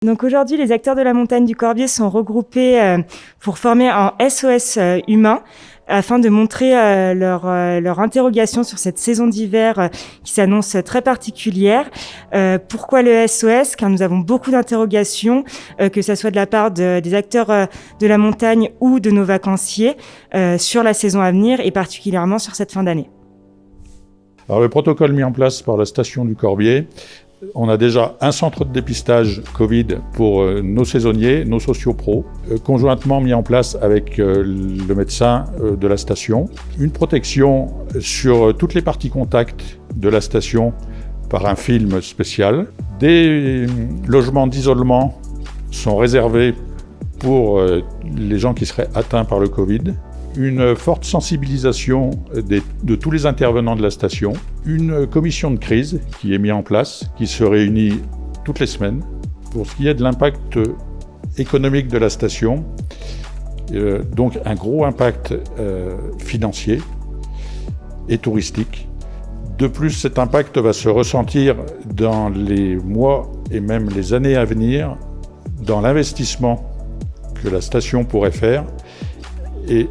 Donc aujourd'hui, les acteurs de la montagne du Corbier sont regroupés pour former un SOS humain afin de montrer leur interrogation sur cette saison d'hiver qui s'annonce très particulière. Pourquoi le SOS ? Car nous avons beaucoup d'interrogations, que ce soit de la part des acteurs de la montagne ou de nos vacanciers, sur la saison à venir et particulièrement sur cette fin d'année. Alors, le protocole mis en place par la station du Corbier, on a déjà un centre de dépistage Covid pour nos saisonniers, nos sociopros, conjointement mis en place avec le médecin de la station. Une protection sur toutes les parties contacts de la station par un film spécial. Des logements d'isolement sont réservés pour les gens qui seraient atteints par le Covid. Une forte sensibilisation de tous les intervenants de la station, une commission de crise qui est mise en place, qui se réunit toutes les semaines. Pour ce qui est de l'impact économique de la station, donc un gros impact financier et touristique. De plus, cet impact va se ressentir dans les mois et même les années à venir dans l'investissement que la station pourrait faire et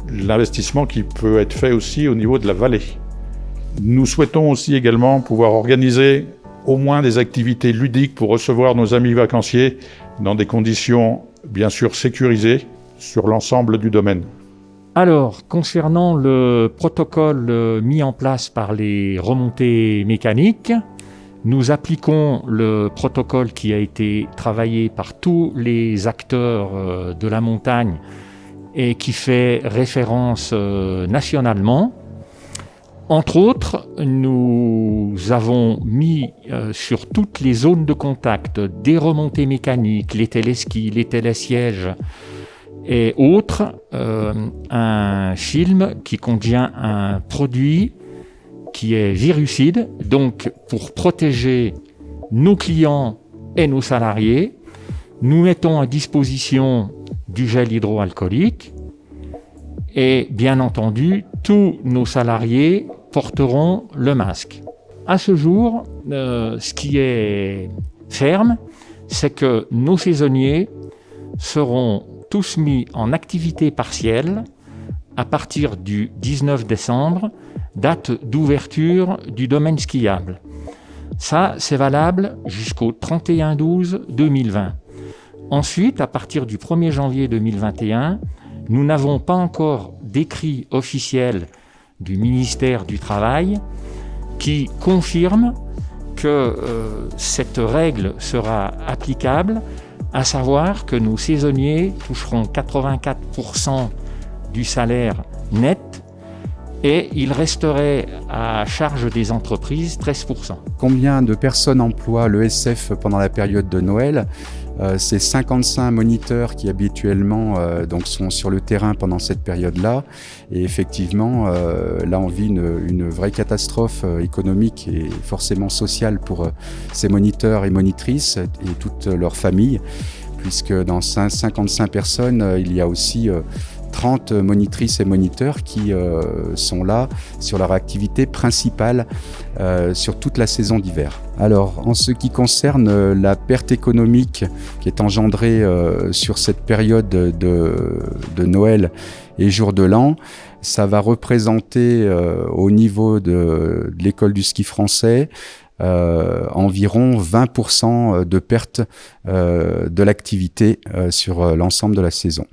l'investissement qui peut être fait aussi au niveau de la vallée. Nous souhaitons aussi également pouvoir organiser au moins des activités ludiques pour recevoir nos amis vacanciers dans des conditions bien sûr sécurisées sur l'ensemble du domaine. Alors, concernant le protocole mis en place par les remontées mécaniques, nous appliquons le protocole qui a été travaillé par tous les acteurs de la montagne et qui fait référence nationalement. Entre autres, nous avons mis sur toutes les zones de contact des remontées mécaniques, les téléskis, les télésièges et autres, un film qui contient un produit qui est virucide, donc pour protéger nos clients et nos salariés, nous mettons à disposition du gel hydroalcoolique et bien entendu, tous nos salariés porteront le masque. À ce jour, ce qui est ferme, c'est que nos saisonniers seront tous mis en activité partielle à partir du 19 décembre, date d'ouverture du domaine skiable. Ça, c'est valable jusqu'au 31/12/2020. Ensuite, à partir du 1er janvier 2021, nous n'avons pas encore d'écrit officiel du ministère du Travail qui confirme que cette règle sera applicable, à savoir que nos saisonniers toucheront 84% du salaire net et il resterait à charge des entreprises 13%. Combien de personnes emploie l'ESF pendant la période de Noël ? C'est 55 moniteurs qui habituellement donc sont sur le terrain pendant cette période-là. Et effectivement, là on vit une vraie catastrophe économique et forcément sociale pour ces moniteurs et monitrices et toutes leurs familles, puisque dans 55 personnes, il y a aussi 30 monitrices et moniteurs qui sont là sur leur activité principale sur toute la saison d'hiver. Alors, en ce qui concerne la perte économique qui est engendrée sur cette période de Noël et jour de l'an, ça va représenter au niveau de l'école du ski français environ 20% de perte de l'activité sur l'ensemble de la saison.